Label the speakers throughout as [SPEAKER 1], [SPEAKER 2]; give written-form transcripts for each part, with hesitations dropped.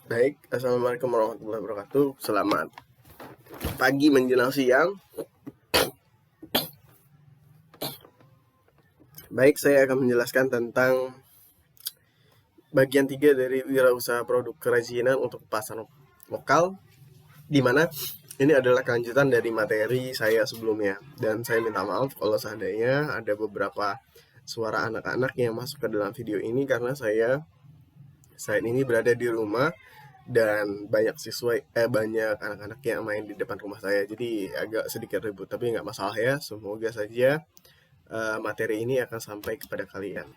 [SPEAKER 1] Baik, Assalamualaikum warahmatullahi wabarakatuh. Selamat pagi menjelang siang. Baik, saya akan menjelaskan tentang bagian 3 dari wirausaha produk kerajinan untuk pasar lokal, di mana ini adalah kelanjutan dari materi saya sebelumnya. Dan saya minta maaf kalau seandainya ada beberapa suara anak-anak yang masuk ke dalam video ini karena saya saat ini berada di rumah dan banyak anak-anak yang main di depan rumah saya, jadi agak sedikit ribut, tapi nggak masalah ya. Semoga saja materi ini akan sampai kepada kalian.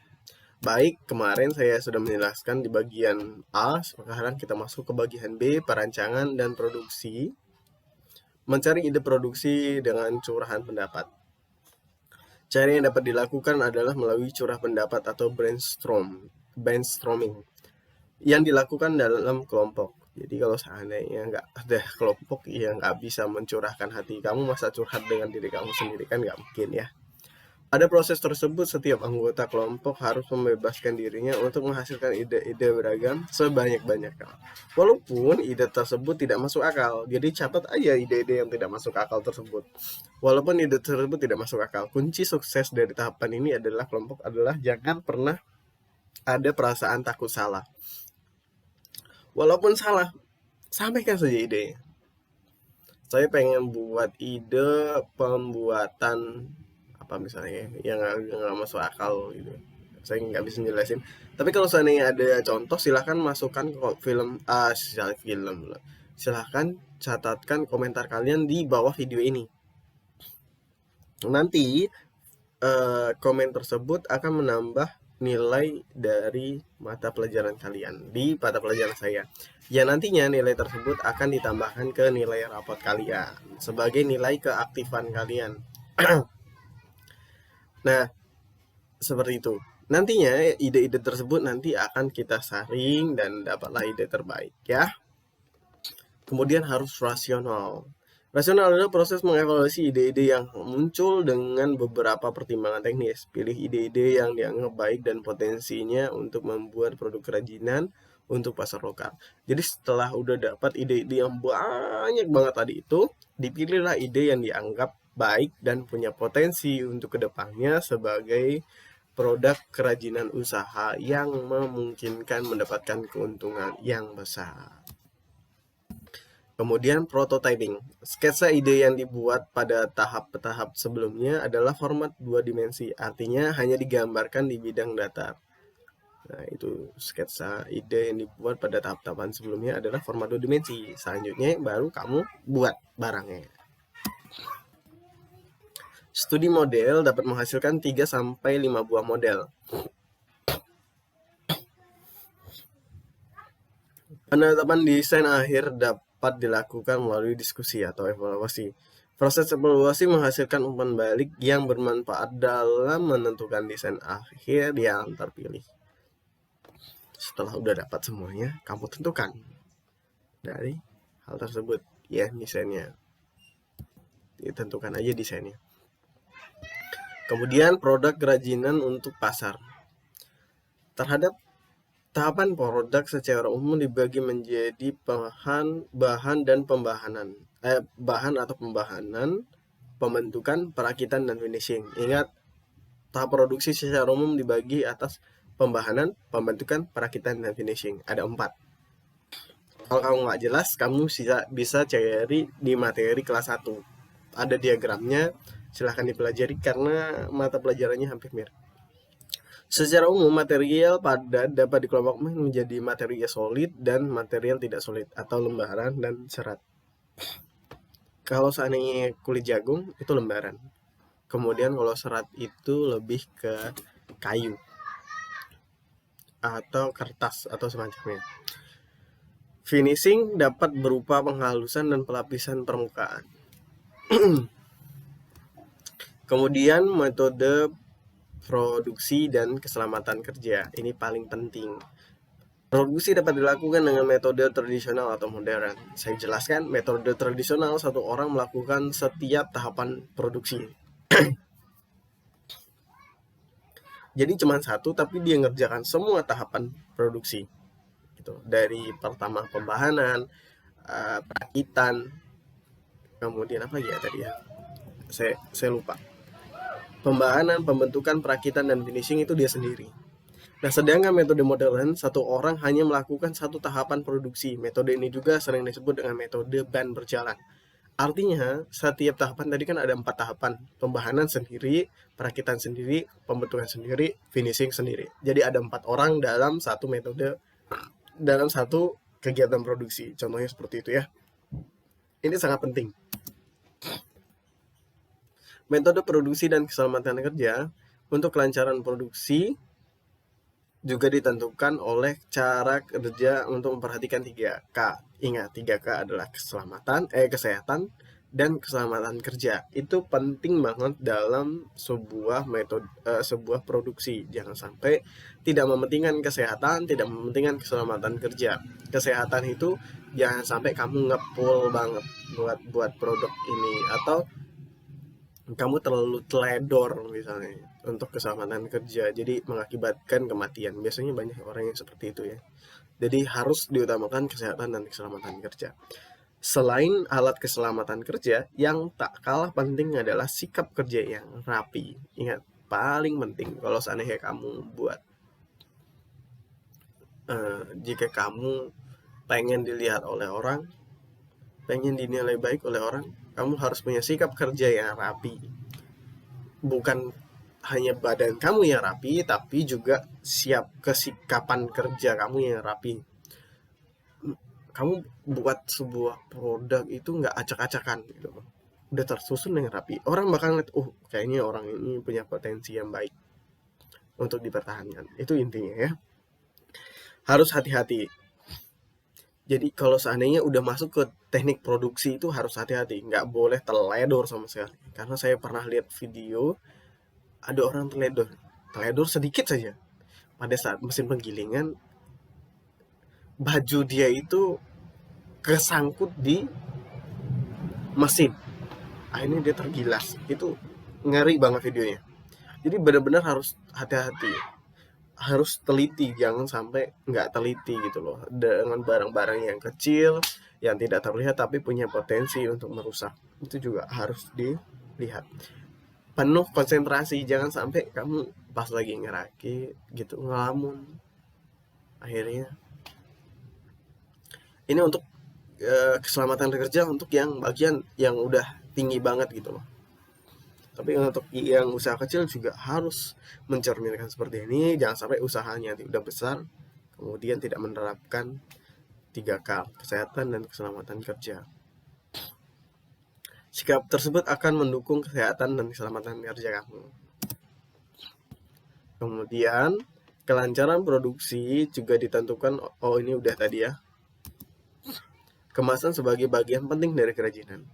[SPEAKER 1] Baik, kemarin saya sudah menjelaskan di bagian A. Sekarang kita masuk ke bagian B, perancangan dan produksi. Mencari ide produksi dengan curahan pendapat. Cara yang dapat dilakukan adalah melalui curah pendapat atau brainstorming yang dilakukan dalam kelompok. Jadi kalau seandainya nggak ada kelompok, ya nggak bisa mencurahkan hati kamu. Masa curhat dengan diri kamu sendiri, kan nggak mungkin ya. Pada proses tersebut, setiap anggota kelompok harus membebaskan dirinya untuk menghasilkan ide-ide beragam sebanyak-banyaknya. Walaupun ide tersebut tidak masuk akal, jadi catat aja ide-ide yang tidak masuk akal tersebut. Walaupun ide tersebut tidak masuk akal, kunci sukses dari tahapan ini adalah kelompok adalah jangan pernah ada perasaan takut salah. Walaupun salah, sampaikan saja idenya. Saya pengen buat ide pembuatan apa misalnya yang nggak masuk akal gitu. Saya nggak bisa jelasin. Tapi kalau seandainya ada contoh, silahkan masukkan ke silahkan catatkan komentar kalian di bawah video ini. Nanti komen tersebut akan menambah nilai dari mata pelajaran kalian di mata pelajaran saya. Ya, nantinya nilai tersebut akan ditambahkan ke nilai rapot kalian sebagai nilai keaktifan kalian. Nah, seperti itu. Nantinya ide-ide tersebut nanti akan kita saring dan dapatlah ide terbaik ya. Kemudian harus rasional. Rasional adalah proses mengevaluasi ide-ide yang muncul dengan beberapa pertimbangan teknis. Pilih ide-ide yang dianggap baik dan potensinya untuk membuat produk kerajinan untuk pasar lokal. Jadi setelah udah dapat ide-ide yang banyak banget tadi itu, dipilihlah ide yang dianggap baik dan punya potensi untuk kedepannya sebagai produk kerajinan usaha yang memungkinkan mendapatkan keuntungan yang besar. Kemudian prototyping. Sketsa ide yang dibuat pada tahap-tahap sebelumnya adalah format 2 dimensi, artinya hanya digambarkan di bidang datar. Nah, itu sketsa ide yang dibuat pada tahap-tahapan sebelumnya adalah format 2 dimensi. Selanjutnya baru kamu buat barangnya. Studi model dapat menghasilkan 3-5 buah model. Penetapan desain akhir dapat dilakukan melalui diskusi atau evaluasi. Proses evaluasi menghasilkan umpan balik yang bermanfaat dalam menentukan desain akhir yang terpilih. Setelah udah dapat semuanya, kamu tentukan dari hal tersebut ya desainnya. Ditentukan aja desainnya. Kemudian produk kerajinan untuk pasar. Terhadap tahapan produk secara umum dibagi menjadi bahan dan pembahanan. Bahan atau pembahanan, pembentukan, perakitan, dan finishing. Ingat, tahap produksi secara umum dibagi atas pembahanan, pembentukan, perakitan, dan finishing. Ada 4. Kalau kamu nggak jelas, kamu bisa cari di materi kelas 1. Ada diagramnya, silahkan dipelajari karena mata pelajarannya hampir mirip. Secara umum, material padat dapat dikelompokkan menjadi material solid dan material tidak solid atau lembaran dan serat. Kalau seandainya kulit jagung itu lembaran. Kemudian kalau serat itu lebih ke kayu atau kertas atau semacamnya. Finishing dapat berupa penghalusan dan pelapisan permukaan. Kemudian metode produksi dan keselamatan kerja. Ini paling penting. Produksi dapat dilakukan dengan metode tradisional atau modern. Saya jelaskan, metode tradisional satu orang melakukan setiap tahapan produksi. Jadi cuma satu, tapi dia ngerjakan semua tahapan produksi. gitu. Dari pertama pembahanan, perakitan, kemudian apa ya tadi ya? Saya lupa. Pembahanan, pembentukan, perakitan, dan finishing itu dia sendiri. Nah, sedangkan metode modern, satu orang hanya melakukan satu tahapan produksi. Metode ini juga sering disebut dengan metode ban berjalan. Artinya, setiap tahapan tadi kan ada 4 tahapan. Pembahanan sendiri, perakitan sendiri, pembentukan sendiri, finishing sendiri. Jadi ada 4 orang dalam satu metode, dalam satu kegiatan produksi. Contohnya seperti itu ya. Ini sangat penting. Metode produksi dan keselamatan kerja untuk kelancaran produksi juga ditentukan oleh cara kerja untuk memperhatikan 3K. Ingat, 3K adalah kesehatan, dan keselamatan kerja. Itu penting banget dalam sebuah metode, sebuah produksi. Jangan sampai tidak mementingkan kesehatan, tidak mementingkan keselamatan kerja. Kesehatan itu jangan sampai kamu ngepul banget buat produk ini, atau kamu terlalu teledor misalnya untuk keselamatan kerja, jadi mengakibatkan kematian. Biasanya banyak orang yang seperti itu ya. Jadi harus diutamakan kesehatan dan keselamatan kerja. Selain alat keselamatan kerja, yang tak kalah penting adalah sikap kerja yang rapi. Ingat, paling penting kalau seandainya kamu buat jika kamu pengen dilihat oleh orang, pengen dinilai baik oleh orang, kamu harus punya sikap kerja yang rapi. Bukan hanya badan kamu yang rapi, tapi juga siap kesikapan kerja kamu yang rapi. Kamu buat sebuah produk itu nggak acak-acakan gitu, udah tersusun dengan rapi. Orang bakal ngeliat, kayaknya orang ini punya potensi yang baik untuk dipertahankan. Itu intinya ya. Harus hati-hati. Jadi kalau seandainya udah masuk ke teknik produksi itu harus hati-hati, nggak boleh teledor sama sekali. Karena saya pernah lihat video ada orang teledor sedikit saja. Pada saat mesin penggilingan, baju dia itu kesangkut di mesin. Akhirnya dia tergilas. Itu ngeri banget videonya. Jadi benar-benar harus hati-hati, harus teliti, jangan sampai nggak teliti gitu loh, dengan barang-barang yang kecil yang tidak terlihat tapi punya potensi untuk merusak. Itu juga harus dilihat. Penuh konsentrasi, jangan sampai kamu pas lagi ngerakit gitu ngelamun. Akhirnya ini untuk keselamatan kerja untuk yang bagian yang udah tinggi banget gitu loh. Tapi untuk yang usaha kecil juga harus mencerminkan seperti ini. Jangan sampai usahanya udah besar kemudian tidak menerapkan 3K, kesehatan dan keselamatan kerja. Sikap tersebut akan mendukung kesehatan dan keselamatan kerja kamu. Kemudian kelancaran produksi juga ditentukan, ini udah tadi ya, kemasan sebagai bagian penting dari kerajinan.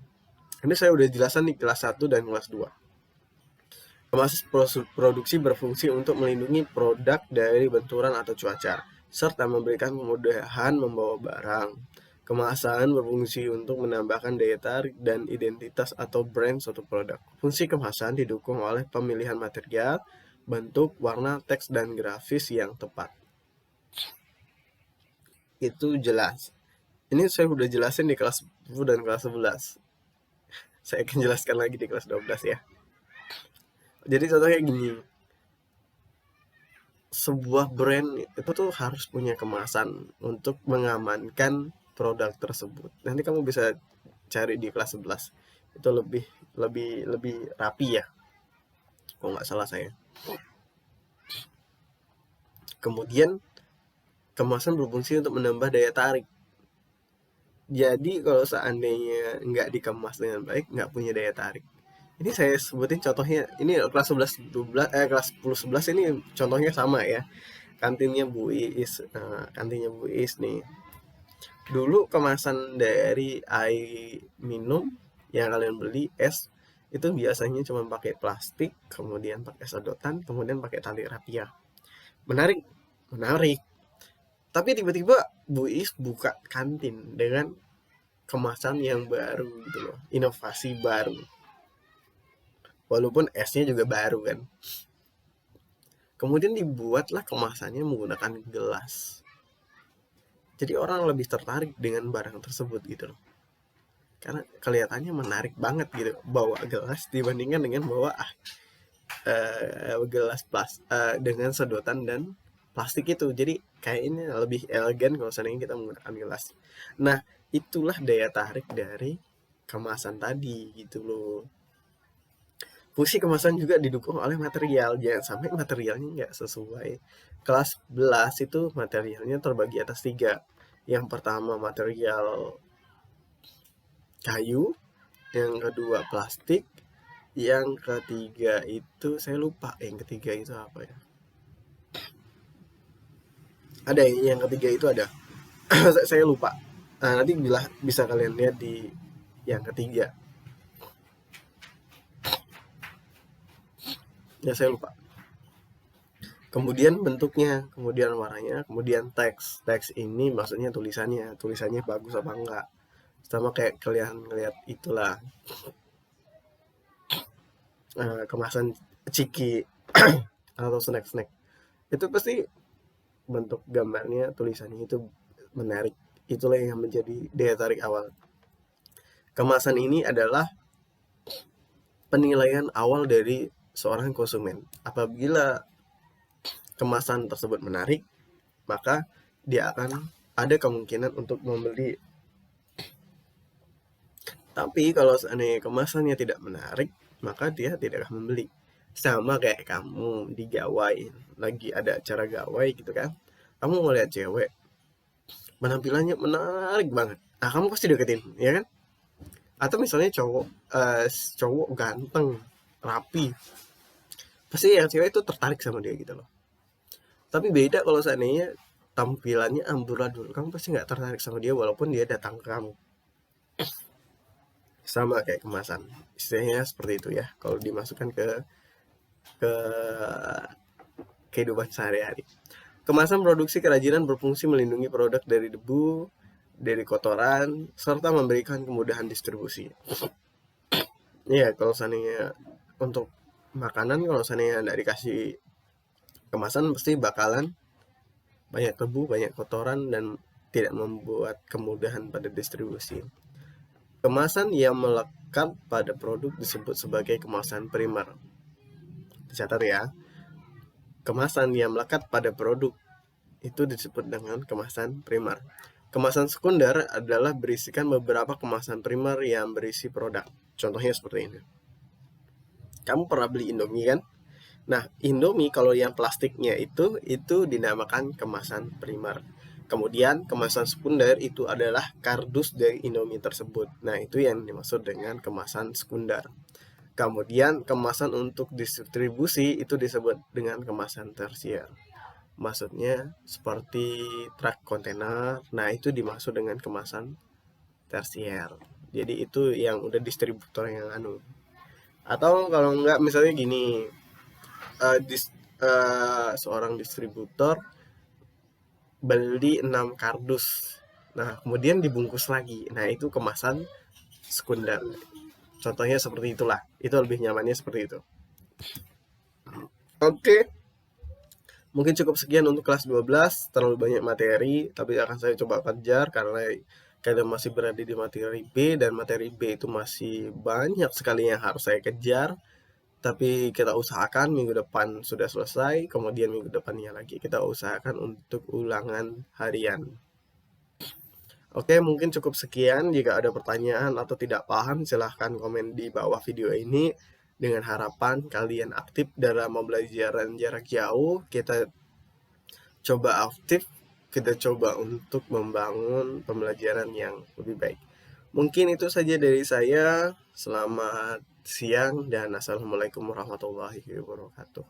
[SPEAKER 1] Ini saya udah jelasan di kelas 1 dan kelas 2. Kemasan produksi berfungsi untuk melindungi produk dari benturan atau cuaca, serta memberikan kemudahan membawa barang. Kemasan berfungsi untuk menambahkan daya tarik dan identitas atau brand suatu produk. Fungsi kemasan didukung oleh pemilihan material, bentuk, warna, teks, dan grafis yang tepat. Itu jelas. Ini saya udah jelasin di kelas 10 dan kelas 11. Saya akan jelaskan lagi di kelas 12 ya. Jadi contohnya gini, sebuah brand itu tuh harus punya kemasan untuk mengamankan produk tersebut. Nanti kamu bisa cari di kelas 11. Itu lebih rapi ya, kalau nggak salah saya. Kemudian kemasan berfungsi untuk menambah daya tarik. Jadi kalau seandainya nggak dikemas dengan baik, nggak punya daya tarik. Ini saya sebutin contohnya, ini kelas 11, 12, kelas 10, 11 ini contohnya sama ya. Kantinnya Bu Iis, kantinnya Bu Iis nih. Dulu kemasan dari air minum yang kalian beli es itu biasanya cuma pakai plastik, kemudian pakai sedotan, kemudian pakai tali rapia. Menarik, menarik. Tapi tiba-tiba Bu Iis buka kantin dengan kemasan yang baru gitu loh, inovasi baru. Walaupun esnya juga baru kan. Kemudian dibuatlah kemasannya menggunakan gelas. Jadi orang lebih tertarik dengan barang tersebut gitu loh. Karena kelihatannya menarik banget gitu bawa gelas dibandingkan dengan bawa gelas dengan sedotan dan plastik itu. Jadi kayaknya lebih elegan kalau seandainya kita menggunakan gelas. Nah, itulah daya tarik dari kemasan tadi gitu loh. Fungsi kemasan juga didukung oleh material. Jangan sampai materialnya nggak sesuai. Kelas 11 itu materialnya terbagi atas 3. Yang pertama material kayu, yang kedua plastik, yang ketiga itu saya lupa. Yang ketiga itu apa ya? Ada yang ketiga itu ada. Saya lupa. Nah, nanti bisa kalian lihat di yang ketiga. Ya saya lupa. Kemudian bentuknya, kemudian warnanya, kemudian teks. Teks ini maksudnya tulisannya bagus apa enggak. Sama kayak kalian ngeliat itulah kemasan ciki atau snack-snack. Itu pasti bentuk gambarnya, tulisannya itu menarik. Itulah yang menjadi daya tarik awal. Kemasan ini adalah penilaian awal dari seorang konsumen. Apabila kemasan tersebut menarik, maka dia akan ada kemungkinan untuk membeli. Tapi kalau seandainya kemasannya tidak menarik, maka dia tidak akan membeli. Sama kayak kamu di gawai, lagi ada acara gawai gitu kan. Kamu ngeliat cewek, penampilannya menarik banget. Nah, kamu pasti deketin, ya kan? Atau misalnya cowok ganteng, rapi, pasti yang cewek itu tertarik sama dia gitu loh. Tapi beda kalau seandainya tampilannya amburadul, kamu pasti nggak tertarik sama dia walaupun dia datang ke kamu. Sama kayak kemasan, istilahnya seperti itu ya kalau dimasukkan ke kehidupan sehari-hari. Kemasan produksi kerajinan berfungsi melindungi produk dari debu, dari kotoran, serta memberikan kemudahan distribusi. Iya, kalau seandainya untuk makanan, kalau seandainya nggak dikasih kemasan, pasti bakalan banyak debu, banyak kotoran, dan tidak membuat kemudahan pada distribusi. Kemasan yang melekat pada produk disebut sebagai kemasan primer. Dicatat ya, kemasan yang melekat pada produk itu disebut dengan kemasan primer. Kemasan sekunder adalah berisikan beberapa kemasan primer yang berisi produk. Contohnya seperti ini. Kamu pernah beli Indomie kan? Nah, Indomie kalau yang plastiknya itu dinamakan kemasan primer. Kemudian kemasan sekunder itu adalah kardus dari Indomie tersebut. Nah, itu yang dimaksud dengan kemasan sekunder. Kemudian kemasan untuk distribusi itu disebut dengan kemasan tersier. Maksudnya seperti truk kontainer. Nah, itu dimaksud dengan kemasan tersier. Jadi itu yang udah distributor yang Atau kalau enggak misalnya gini, seorang distributor beli 6 kardus. Nah, kemudian dibungkus lagi. Nah, itu kemasan sekunder. Contohnya seperti itulah. Itu lebih nyamannya seperti itu. Oke. Mungkin cukup sekian untuk kelas 12. Terlalu banyak materi, tapi akan saya coba kejar karena kalian masih berada di materi B, dan materi B itu masih banyak sekali yang harus saya kejar. Tapi kita usahakan minggu depan sudah selesai, kemudian minggu depannya lagi kita usahakan untuk ulangan harian. Oke, mungkin cukup sekian. Jika ada pertanyaan atau tidak paham, silahkan komen di bawah video ini. Dengan harapan kalian aktif dalam pembelajaran jarak jauh. Kita coba aktif, kita coba untuk membangun pembelajaran yang lebih baik. Mungkin itu saja dari saya. Selamat siang dan assalamualaikum warahmatullahi wabarakatuh.